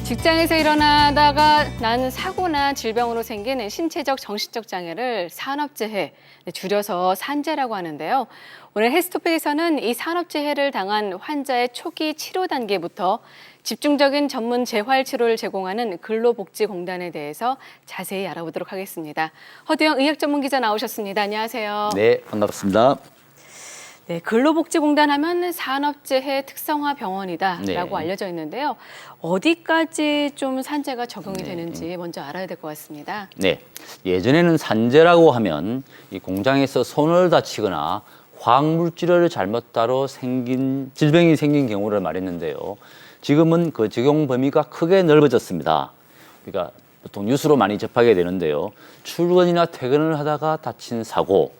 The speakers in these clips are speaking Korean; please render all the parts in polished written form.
직장에서 일어나다가 난 사고나 질병으로 생기는 신체적, 정신적 장애를 산업재해, 줄여서 산재라고 하는데요. 오늘 헬스토픽에서는 이 산업재해를 당한 환자의 초기 치료 단계부터 집중적인 전문 재활 치료를 제공하는 근로복지공단에 대해서 자세히 알아보도록 하겠습니다. 허두영 의학전문기자 나오셨습니다. 안녕하세요. 네, 반갑습니다. 네, 근로복지공단 하면 산업재해 특성화 병원이다라고 네. 알려져 있는데요. 어디까지 좀 산재가 적용이 되는지 먼저 알아야 될 것 같습니다. 네, 예전에는 산재라고 하면 이 공장에서 손을 다치거나 화학물질을 잘못 다뤄 질병이 생긴 경우를 말했는데요. 지금은 그 적용 범위가 크게 넓어졌습니다. 그러니까 보통 뉴스로 많이 접하게 되는데요. 출근이나 퇴근을 하다가 다친 사고,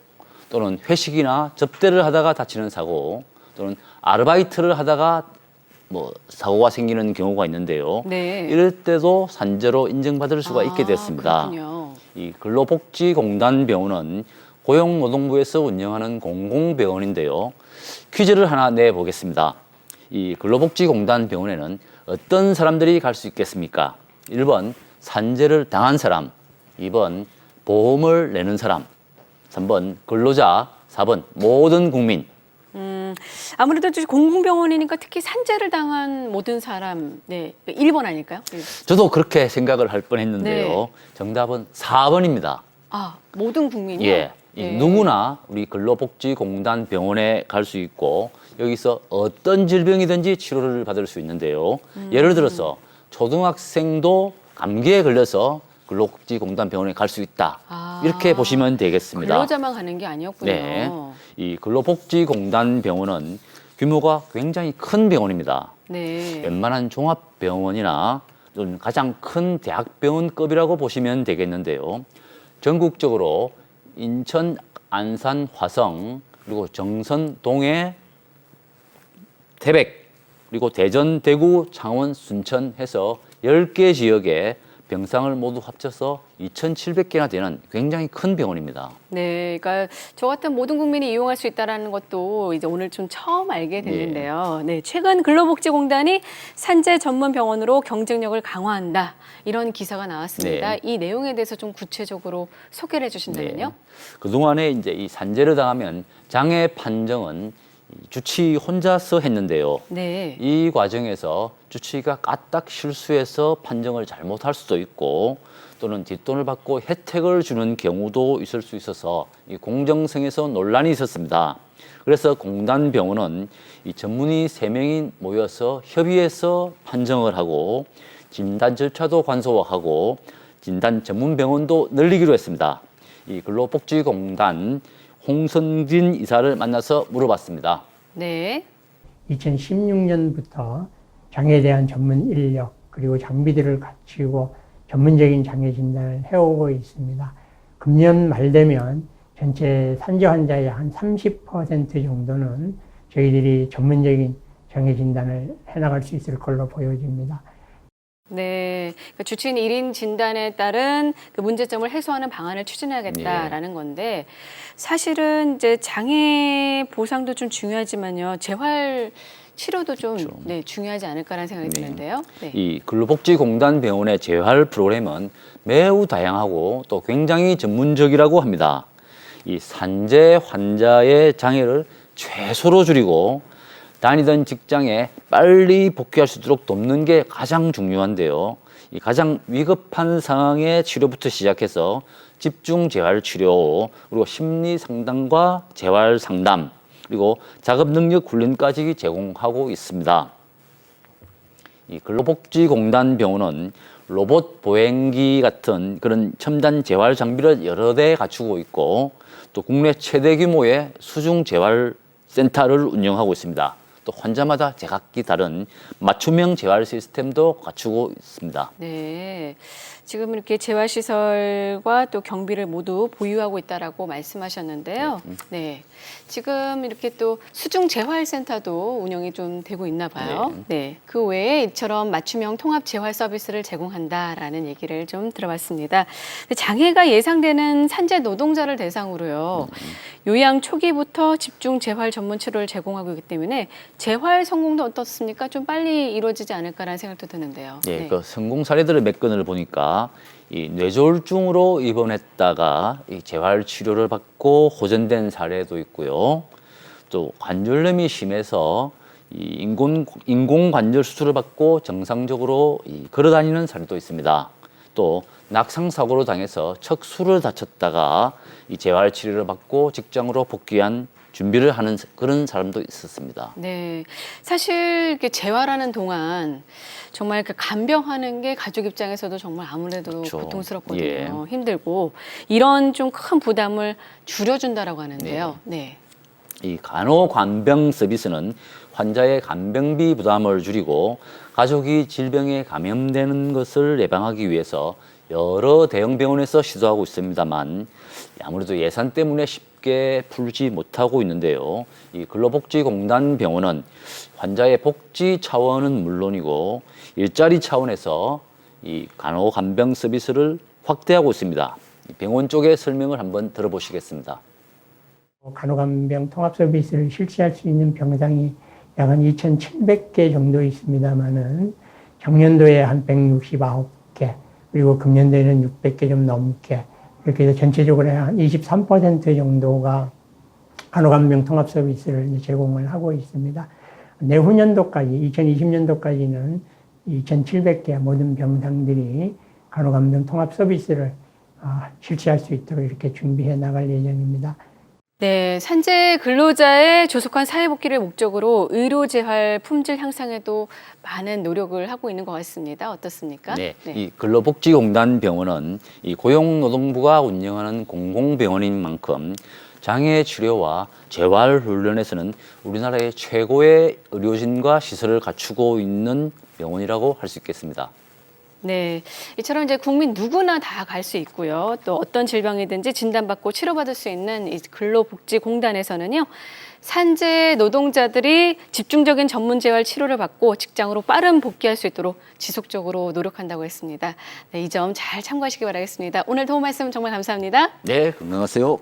또는 회식이나 접대를 하다가 다치는 사고, 또는 아르바이트를 하다가 사고가 생기는 경우가 있는데요. 네. 이럴 때도 산재로 인정받을 수가 있게 됐습니다. 그렇군요. 이 근로복지공단 병원은 고용노동부에서 운영하는 공공병원인데요. 퀴즈를 하나 내보겠습니다. 이 근로복지공단 병원에는 어떤 사람들이 갈 수 있겠습니까? 1번 산재를 당한 사람, 2번 보험을 내는 사람, 3번 근로자, 4번 모든 국민. 아무래도 공공병원이니까 특히 산재를 당한 모든 사람, 네, 1번 아닐까요? 네. 저도 그렇게 생각을 할 뻔했는데요. 네. 정답은 4번입니다. 아, 모든 국민이요? 예, 네. 누구나 우리 근로복지공단 병원에 갈 수 있고 여기서 어떤 질병이든지 치료를 받을 수 있는데요. 예를 들어서 초등학생도 감기에 걸려서 근로복지공단 병원에 갈 수 있다. 이렇게 보시면 되겠습니다. 근로자만 가는 게 아니었군요. 네, 이 근로복지공단 병원은 규모가 굉장히 큰 병원입니다. 네. 웬만한 종합병원이나 또는 가장 큰 대학병원급이라고 보시면 되겠는데요. 전국적으로 인천, 안산, 화성, 그리고 정선, 동해, 태백, 그리고 대전, 대구, 창원, 순천 해서 10개 지역에 병상을 모두 합쳐서 2,700개나 되는 굉장히 큰 병원입니다. 네, 그러니까 저 같은 모든 국민이 이용할 수 있다는 것도 이제 오늘 좀 처음 알게 됐는데요. 네, 최근 근로복지공단이 산재 전문 병원으로 경쟁력을 강화한다 이런 기사가 나왔습니다. 네. 이 내용에 대해서 좀 구체적으로 소개를 해주신다면요? 네. 그동안에 이제 이 산재를 당하면 장애 판정은 주치의 혼자서 했는데요. 네. 이 과정에서 주치의가 까딱 실수해서 판정을 잘못할 수도 있고 또는 뒷돈을 받고 혜택을 주는 경우도 있을 수 있어서 이 공정성에서 논란이 있었습니다. 그래서 공단병원은 이 전문의 3명이 모여서 협의해서 판정을 하고 진단 절차도 간소화하고 진단 전문 병원도 늘리기로 했습니다. 이 근로복지공단 홍선진 이사를 만나서 물어봤습니다. 네. 2016년부터 장애에 대한 전문 인력 그리고 장비들을 갖추고 전문적인 장애 진단을 해오고 있습니다. 금년 말 되면 전체 산재 환자의 한 30% 정도는 저희들이 전문적인 장애 진단을 해나갈 수 있을 걸로 보여집니다. 네, 그러니까 주치의 1인 진단에 따른 그 문제점을 해소하는 방안을 추진하겠다라는 건데 사실은 이제 장애 보상도 좀 중요하지만요, 재활 치료도 좀 네, 중요하지 않을까라는 생각이 드는데요. 네. 이 근로복지공단 병원의 재활 프로그램은 매우 다양하고 또 굉장히 전문적이라고 합니다. 이 산재 환자의 장애를 최소로 줄이고 다니던 직장에 빨리 복귀할 수 있도록 돕는 게 가장 중요한데요. 이 가장 위급한 상황의 치료부터 시작해서 집중 재활 치료, 그리고 심리 상담과 재활 상담, 그리고 작업 능력 훈련까지 제공하고 있습니다. 이 근로복지공단 병원은 로봇 보행기 같은 그런 첨단 재활 장비를 여러 대 갖추고 있고 또 국내 최대 규모의 수중 재활 센터를 운영하고 있습니다. 또 환자마다 제각기 다른 맞춤형 재활 시스템도 갖추고 있습니다. 네, 지금 이렇게 재활시설과 또 경비를 모두 보유하고 있다라고 말씀하셨는데요. 네, 지금 이렇게 또 수중재활센터도 운영이 좀 되고 있나 봐요. 네, 그 외에 이처럼 맞춤형 통합 재활 서비스를 제공한다라는 얘기를 좀 들어봤습니다. 장애가 예상되는 산재 노동자를 대상으로요, 요양 초기부터 집중 재활 전문 치료를 제공하고 있기 때문에 재활 성공도 어떻습니까? 좀 빨리 이루어지지 않을까라는 생각도 드는데요. 예, 네. 그 성공 사례들의 몇 건을 보니까 이 뇌졸중으로 입원했다가 이 재활 치료를 받고 호전된 사례도 있고요. 또 관절염이 심해서 이 인공관절 수술을 받고 정상적으로 걸어다니는 사례도 있습니다. 또 낙상 사고로 당해서 척수를 다쳤다가 이 재활 치료를 받고 직장으로 복귀한 준비를 하는 그런 사람도 있었습니다. 네, 사실 이렇게 재활하는 동안 정말 그 간병하는 게 가족 입장에서도 정말 아무래도 그렇죠. 고통스럽거든요. 예. 힘들고 이런 좀 큰 부담을 줄여준다라고 하는데요. 네. 이 간호간병 서비스는 환자의 간병비 부담을 줄이고 가족이 질병에 감염되는 것을 예방하기 위해서 여러 대형 병원에서 시도하고 있습니다만 아무래도 예산 때문에 쉽게 풀지 못하고 있는데요. 이 근로복지공단 병원은 환자의 복지 차원은 물론이고 일자리 차원에서 이 간호간병 서비스를 확대하고 있습니다. 병원 쪽의 설명을 한번 들어보시겠습니다. 간호간병 통합 서비스를 실시할 수 있는 병상이 약 한 2,700개 정도 있습니다만은 작년도에 한 169개, 그리고 금년도에는 600개 좀 넘게, 이렇게 해서 전체적으로 한 23% 정도가 간호간병 통합 서비스를 제공을 하고 있습니다. 내후년도까지, 2020년도까지는 2,700개 모든 병상들이 간호간병 통합 서비스를 실시할 수 있도록 이렇게 준비해 나갈 예정입니다. 네, 산재 근로자의 조속한 사회복귀를 목적으로 의료재활 품질 향상에도 많은 노력을 하고 있는 것 같습니다. 어떻습니까? 네, 이 근로복지공단 병원은 이 고용노동부가 운영하는 공공병원인 만큼 장애 치료와 재활 훈련에서는 우리나라의 최고의 의료진과 시설을 갖추고 있는 병원이라고 할 수 있겠습니다. 네, 이처럼 이제 국민 누구나 다 갈 수 있고요. 또 어떤 질병이든지 진단받고 치료받을 수 있는 이 근로복지공단에서는요. 산재 노동자들이 집중적인 전문 재활 치료를 받고 직장으로 빠른 복귀할 수 있도록 지속적으로 노력한다고 했습니다. 네, 이 점 잘 참고하시기 바라겠습니다. 오늘 도움 말씀 정말 감사합니다. 네, 건강하세요.